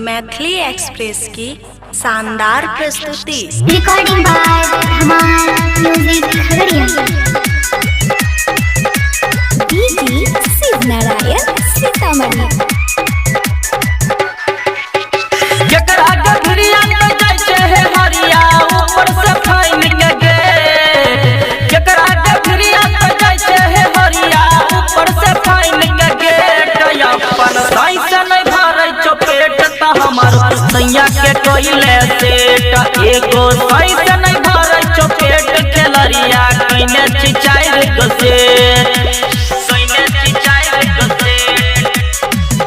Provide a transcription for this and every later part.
Maithili express की शानदार प्रस्तुति। रिकॉर्डिंग बाय धमाल म्यूजिक खगड़िया। डीजे शिव नारायण सीतामढ़ी। जकरा गठरिया में जाय छै हे हरिया ऊपर से फाइन के गेट। जकरा गठरिया में जाय छै हे हरिया ऊपर से फाइन के गेट। अपन साई से नहीं भरै छो पेट त हमर सैया के कोइले सेट। एगो साई से नहीं भरै छो पेट खेलरिया कइने छी चाइर गो सेट। कइने छी चाइर गो सेट।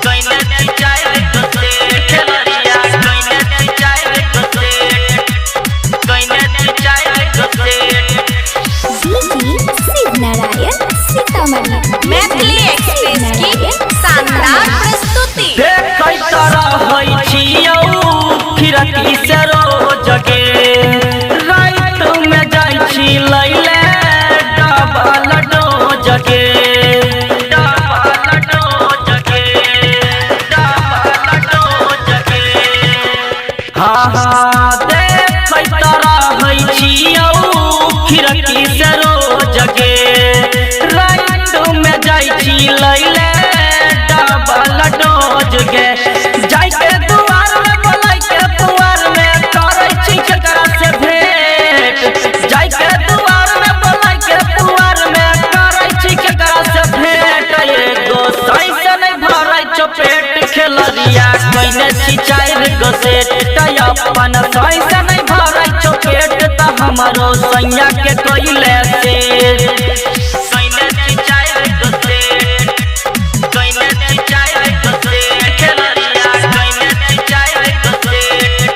कइने छी चाइर गो सेट खेलरिया कइने छी चाइर गो सेट। कइने छी चाइर गो set. DJ Shiv Narayan Sitamarhi. Maithili express की शानदार प्रस्तुति। देखै तरह होइ छियौ खिड़की से रोज गे। रात में जाय छी लैले डबल डोज गे। डबल डोज गे। डबल डोज गे। हाँ हाँ देखै तरह होइ छियौ खिड़की से रोज गे। रात में जाय छी लैले डबल डोज गे। जाय के दुआर में बोलै के दुआर में करै छी केकरा से भेंट। जाय के दुआर में बोलै के दुआर में करै छी केकरा से भेंट। एगो साई से नहीं भरै छो पेट खेलरिया कइने छी चाइर गो सेट। अपन साई से नहीं भरै छो पेट त हमरो सैया के कोइले सेट। कइने छी चाइर गो सेट। कइने छी चाइर गो सेट खेलरिया कइने छी चाइर गो सेट।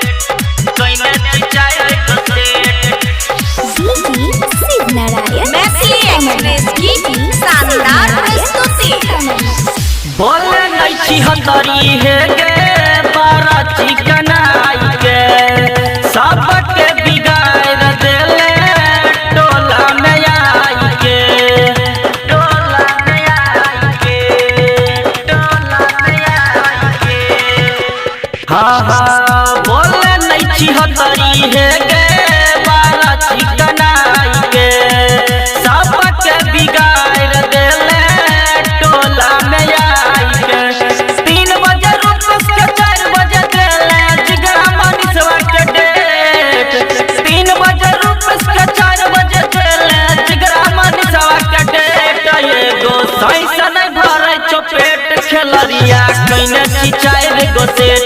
कइने छी चाइर गो set. DJ Shiv Narayan Maithili express की शानदार प्रस्तुति। बोले नहीं छी हतरी हे गे बारा चिकनाई के। सबके बिगाड़ देले टोला में आई के। टोला में आई के। टोला में आई के। हाँ हाँ बोले नहीं छी हतरी हे गे बारा चिकनाई के। सबके बिगाड़ देले टोला में आई के। 3 बजे रुपस के 4 बजे देले जिगरा मनीषवा के डेट। 3 बजे रुपस के 4 बजे देले जिगरा मनीषवा के डेट। एगो साई से नहीं भरै छो पेट खेलरिया कइने छी चाइर गो सेट।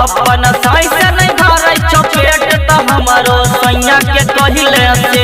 अपन साई से नहीं भरै छो पेट त हमरो सैया के कहिले से